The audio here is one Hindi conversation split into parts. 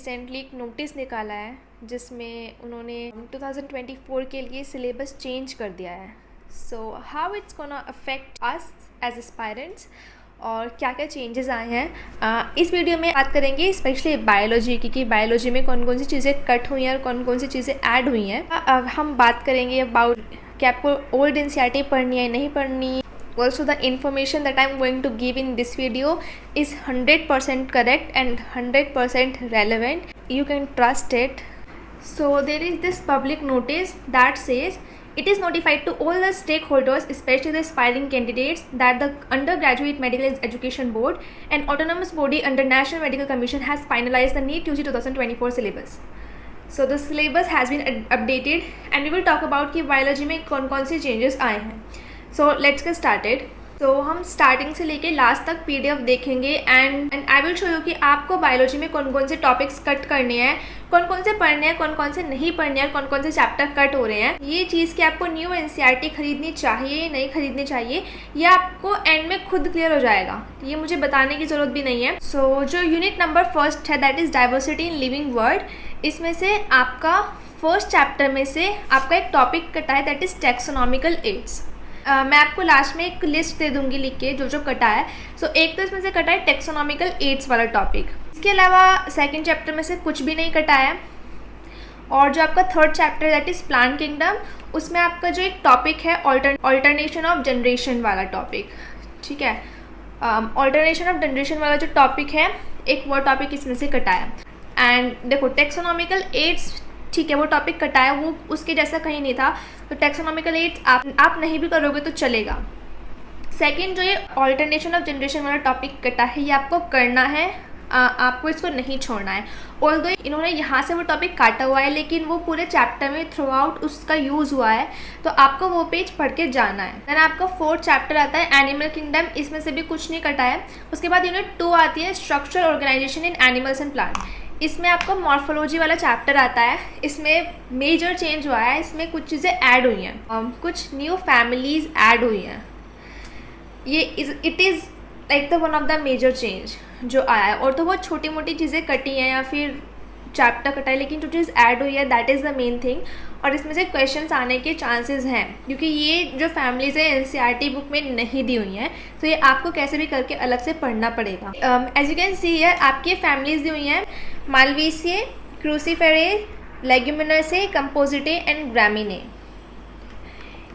रिसेंटली एक नोटिस निकाला है जिसमें उन्होंने 2024 के लिए सिलेबस चेंज कर दिया है। So how it's gonna affect us as aspirants और क्या क्या चेंजेस आए हैं इस वीडियो में बात करेंगे, स्पेशली बायोलॉजी की कि बायोलॉजी में कौन कौन सी चीज़ें कट हुई हैं और कौन कौन सी चीज़ें ऐड हुई हैं। अब हम बात करेंगे अबाउट कि आपको ओल्ड एनसीईआरटी पढ़नी है नहीं पढ़नी। Also, the information that I'm going to give in this video is 100% correct and 100% relevant. You can trust it. So there is this public notice that says it is notified to all the stakeholders, especially the aspiring candidates, that the Undergraduate Medical Education Board, an autonomous body under National Medical Commission, has finalized the NEET UG 2024 syllabus. So the syllabus has been updated and we will talk about कि biology में कौन कौन से changes आए हैं। So let's get started. तो हम स्टार्टिंग से लेके लास्ट तक पीडीएफ देखेंगे and I will show you कि आपको बायोलॉजी में कौन कौन से टॉपिक्स कट करने हैं, कौन कौन से पढ़ने हैं, कौन कौन से नहीं पढ़ने हैं, कौन कौन से चैप्टर कट हो रहे हैं। ये चीज़ कि आपको न्यू एनसीईआरटी खरीदनी चाहिए नहीं खरीदनी चाहिए, ये आपको एंड में खुद क्लियर हो जाएगा, ये मुझे बताने की ज़रूरत भी नहीं है। सो जो यूनिट नंबर फर्स्ट है that is diversity in living world, इसमें से आपका फर्स्ट चैप्टर में से आपका एक टॉपिक कटा है दैट इज़ टैक्सोनॉमिकल एड्स। मैं आपको लास्ट में एक लिस्ट दे दूंगी लिख के जो जो कटा है। सो एक तो इसमें से कटा है टैक्सोनॉमिकल एड्स वाला टॉपिक। इसके अलावा सेकंड चैप्टर में से कुछ भी नहीं कटा है। और जो आपका third chapter that is plant kingdom, उसमें आपका जो एक टॉपिक है ऑल्टरनेशन ऑफ जनरेशन वाला टॉपिक, ठीक है। ऑल्टरनेशन ऑफ जनरेशन वाला जो टॉपिक है, एक वो टॉपिक इसमें से कटा है। एंड देखो टैक्सोनॉमिकल एड्स, ठीक है, वो टॉपिक कटा है, वो उसके जैसा कहीं नहीं था। तो टैक्सोनॉमिकल एड्स आप नहीं भी करोगे तो चलेगा। सेकंड जो ये ऑल्टरनेशन ऑफ जनरेशन वाला टॉपिक कटा है, ये आपको करना है, आपको इसको नहीं छोड़ना है। ऑल्दो इन्होंने यहाँ से वो टॉपिक काटा हुआ है लेकिन वो पूरे चैप्टर में थ्रू आउट उसका यूज़ हुआ है, तो आपको वो पेज पढ़ के जाना है। देन आपका फोर्थ चैप्टर आता है एनिमल किंगडम, इसमें से भी कुछ नहीं कटा है। उसके बाद यूनिट 2 आती है structural organisation in animals and plant, इसमें आपको मॉर्फोलॉजी वाला चैप्टर आता है। इसमें मेजर चेंज हुआ है, इसमें कुछ चीज़ें ऐड हुई हैं, कुछ न्यू फैमिलीज ऐड हुई हैं। ये it is like the one of the major change जो आया है। और तो बहुत छोटी मोटी चीज़ें कटी हैं या फिर चैप्टर कटा है, लेकिन जो चीज़ ऐड हुई है that is the main thing. और इसमें से क्वेश्चंस आने के चांसेस हैं क्योंकि ये जो फैमिलीज है एनसीईआरटी बुक में नहीं दी हुई हैं, तो ये आपको कैसे भी करके अलग से पढ़ना पड़ेगा। As you can see here आपकी फैमिलीज दी हुई हैं मालवीसिए, क्रूसीफेरे, लेग्यूमिनसे, कंपोजिटे एंड ग्रामिने।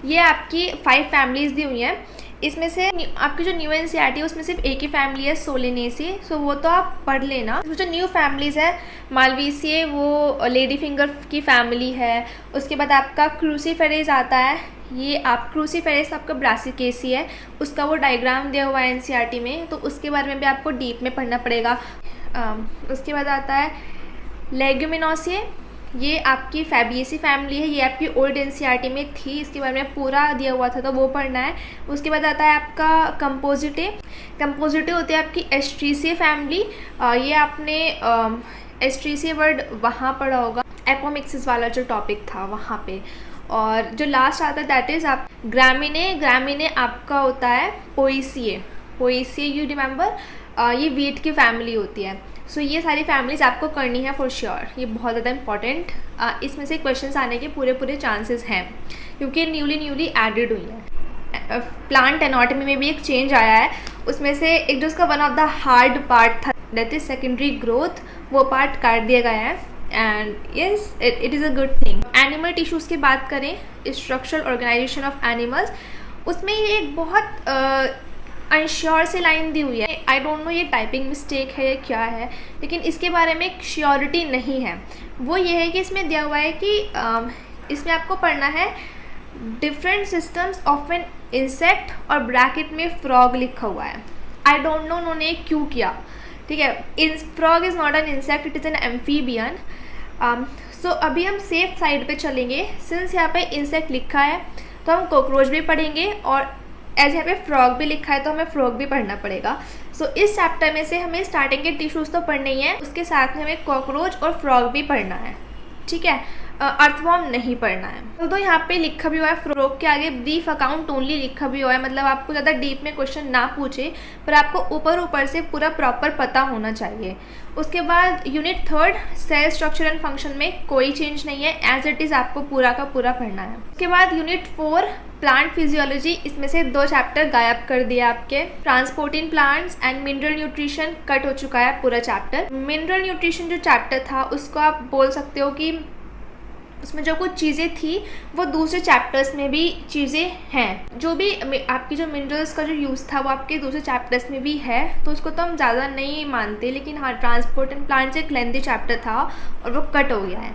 ये आपकी 5 फैमिलीज दी हुई हैं। इसमें से आपकी जो न्यू एनसीईआरटी है उसमें सिर्फ एक ही फैमिली है सोलेनेसी, सो वो तो आप पढ़ लेना। जो न्यू फैमिलीज़ है मालवीसिए वो लेडी फिंगर की फैमिली है। उसके बाद आपका क्रूसीफेरेज आता है, ये आप क्रूसीफेरेज आपका ब्रासिकेसी है, उसका वो डायग्राम दिया हुआ है एनसीईआरटी में, तो उसके बारे में भी आपको डीप में पढ़ना पड़ेगा। उसके बाद आता है लेग्यूमिनोसिए, ये आपकी फैबिएसी फैमिली है, ये आपकी ओल्ड एनसीईआरटी में थी, इसके बारे में पूरा दिया हुआ था तो वो पढ़ना है। उसके बाद आता है आपका कंपोजिटे, कंपोजिटे होती है आपकी एस्ट्रीसिए फैमिली, ये आपने एस्ट्रीसिए वर्ड वहाँ पढ़ा होगा, एपोमिक्सिस वाला जो टॉपिक था वहाँ पे। और जो लास्ट आता है दैट इज़ आप ग्रामिने, ग्रामिने आपका होता है पोइसिए, पोइसिए यू रिमेंबर, ये वीट की फैमिली होती है। सो ये सारी फैमिलीज आपको करनी है फॉर श्योर, ये बहुत ज़्यादा इंपॉर्टेंट, इसमें से क्वेश्चंस आने के पूरे चांसेस हैं क्योंकि न्यूली एडेड हुई है। प्लांट एनाटॉमी में भी एक चेंज आया है, उसमें से एक जो उसका one of the hard part था दैट इज सेकेंडरी ग्रोथ, वो पार्ट काट दिया गया है and yes it is a good thing. Animal tissues की बात करें, स्ट्रक्चरल ऑर्गेनाइजेशन ऑफ एनिमल्स, उसमें ये एक बहुत अनश्योर से लाइन दी हुई है। आई डोंट नो ये टाइपिंग मिस्टेक है या क्या है, लेकिन इसके बारे में एक श्योरिटी नहीं है। वो ये है कि इसमें दिया हुआ है कि इसमें आपको पढ़ना है different systems of an insect और ब्रैकेट में फ्रॉग लिखा हुआ है। आई डोंट नो उन्होंने क्यों किया, ठीक है। Frog is not an insect, it is an amphibian. So अभी हम सेफ साइड पे चलेंगे, सिंस यहाँ पे इंसेक्ट लिखा है तो हम कॉकरोच भी पढ़ेंगे और एज यहाँ पे फ्रॉग भी लिखा है तो हमें फ्रॉग भी पढ़ना पड़ेगा। सो इस चैप्टर में से हमें स्टार्टिंग के टिश्यूज़ तो पढ़ने ही है, उसके साथ में हमें कॉकरोच और फ्रॉग भी पढ़ना है, ठीक है। अर्थवॉर्म नहीं पढ़ना है। तो यहाँ पे लिखा भी हुआ है फ्रॉग के आगे ब्रीफ अकाउंट ओनली लिखा भी हुआ है, मतलब आपको ज़्यादा डीप में क्वेश्चन ना पूछे पर आपको ऊपर ऊपर से पूरा प्रॉपर पता होना चाहिए। उसके बाद unit 3 cell structure and function में कोई चेंज नहीं है, एज इट इज़ आपको पूरा का पूरा पढ़ना है। उसके बाद यूनिट 4 प्लांट फिजियोलॉजी, इसमें से 2 चैप्टर गायब कर दिया आपके। Transport in plants and mineral nutrition cut हो चुका है पूरा चैप्टर। मिनरल न्यूट्रिशन जो चैप्टर था उसको आप बोल सकते हो कि उसमें जो कुछ चीज़ें थी वो दूसरे चैप्टर्स में भी चीज़ें हैं, जो भी आपकी जो मिनरल्स का जो यूज़ था वो आपके दूसरे चैप्टर्स में भी है, तो उसको तो हम ज़्यादा नहीं मानते। लेकिन हाँ, ट्रांसपोर्ट एंड प्लांट्स एक लेंथी चैप्टर था और वो कट हो गया है।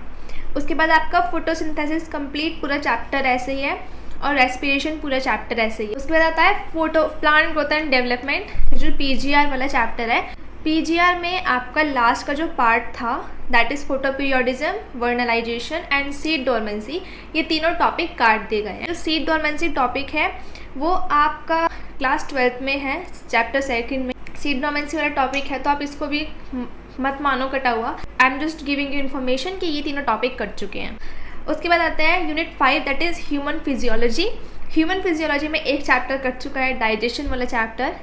उसके बाद आपका फोटोसिंथेसिस कंप्लीट पूरा चैप्टर ऐसे ही है और रेस्पिरेशन पूरा चैप्टर ऐसे ही है। उसके बाद आता है photo plant growth and development, जो PGR वाला चैप्टर है। PGR में आपका लास्ट का जो पार्ट था that is photoperiodism, vernalization and seed dormancy, ये तीनों टॉपिक काट दिए गए हैं। जो सीड डोरमेंसी टॉपिक है वो आपका क्लास 12th में है, चैप्टर 2 में सीड डोरमेंसी वाला टॉपिक है, तो आप इसको भी मत मानो कटा हुआ। I am just giving you information कि ये तीनों टॉपिक कट चुके हैं। उसके बाद आते हैं unit 5 that is human physiology. Human physiology में एक चैप्टर कट चुका है, डाइजेशन वाला chapter,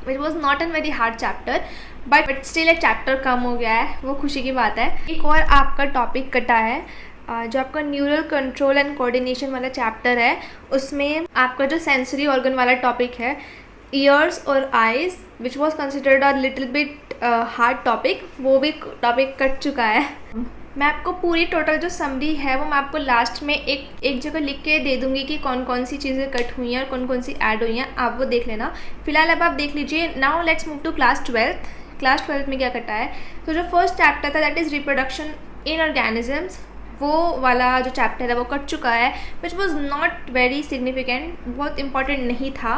which was not an very hard chapter but still एक चैप्टर कम हो गया है, वो खुशी की बात है। एक और आपका टॉपिक कटा है जो आपका न्यूरल कंट्रोल एंड कोऑर्डिनेशन वाला चैप्टर है, उसमें आपका जो सेंसरी ऑर्गन वाला टॉपिक है ईयर्स और eyes, which was considered a little bit hard topic, वो भी टॉपिक कट चुका है। मैं आपको पूरी टोटल जो समरी है वो मैं आपको लास्ट में एक जगह लिख के दे दूंगी कि कौन कौन सी चीज़ें कट हुई हैं और कौन कौन सी ऐड हुई हैं, आप वो देख लेना। फिलहाल अब आप देख लीजिए। Now let's move to class 12th। Class 12th में क्या कटा है, तो जो फर्स्ट चैप्टर था that is reproduction in organisms, वो वाला जो चैप्टर है वो कट चुका है, which was not very significant, बहुत इंपॉर्टेंट नहीं था।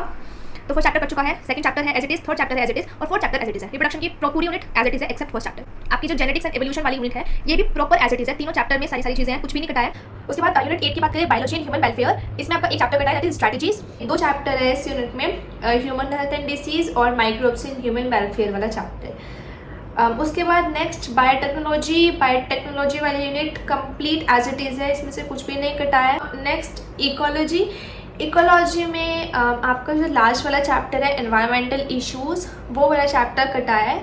तो फर्स्ट चैप्टर कट चुका है, सेकंड चैप्टर है as it is, third chapter है एज इट इज और fourth chapter as it is है। रिप्रोडक्शन की पूरी यूनिट एज इट इज है एक्सेप्ट फर्स्ट चैप्टर। आपकी जो जेनेटिक्स एंड एवोल्यूशन वाली यूनिट है ये भी प्रॉपर एज इट इज है, तीनों चैप्टर में सारी चीज़ें हैं, कुछ भी नहीं कटा है। उसके बाद यूनिट 8 की बात करें, बायोलॉजी एंड ह्यूमन वेलफेयर, इसमें आपका एक चैप्टर कटा है दैट इज स्ट्रैटेजीज। 2 चैप्टर है इस यूनिट में, ह्यूमन हेल्थ एंड डिसीज और माइक्रोब्स इन ह्यूमन वेलफेयर वाला चैप्टर। उसके बाद नेक्स्ट बायोटेक्नोलॉजी वाली unit complete as it is है, इसमें से कुछ भी नहीं कटा है। नेक्स्ट इकोलॉजी में आपका जो लास्ट वाला चैप्टर है एनवायरमेंटल इश्यूज़, वो वाला चैप्टर कटा है।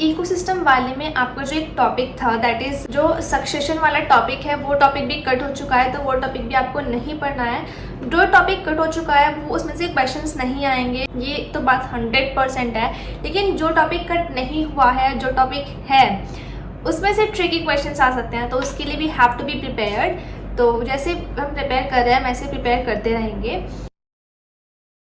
इकोसिस्टम वाले में आपका जो एक टॉपिक था दैट इज़ जो सक्सेशन वाला टॉपिक है, वो टॉपिक भी कट हो चुका है, तो वो टॉपिक भी आपको नहीं पढ़ना है। जो टॉपिक कट हो चुका है वो उसमें से क्वेश्चंस नहीं आएंगे, ये तो बात 100% है। लेकिन जो टॉपिक कट नहीं हुआ है, जो टॉपिक है उसमें से ट्रिकी क्वेश्चंस आ सकते हैं, तो उसके लिए भी हैव टू बी प्रिपेयर्ड। तो जैसे हम प्रिपेयर कर रहे हैं वैसे प्रिपेयर करते रहेंगे।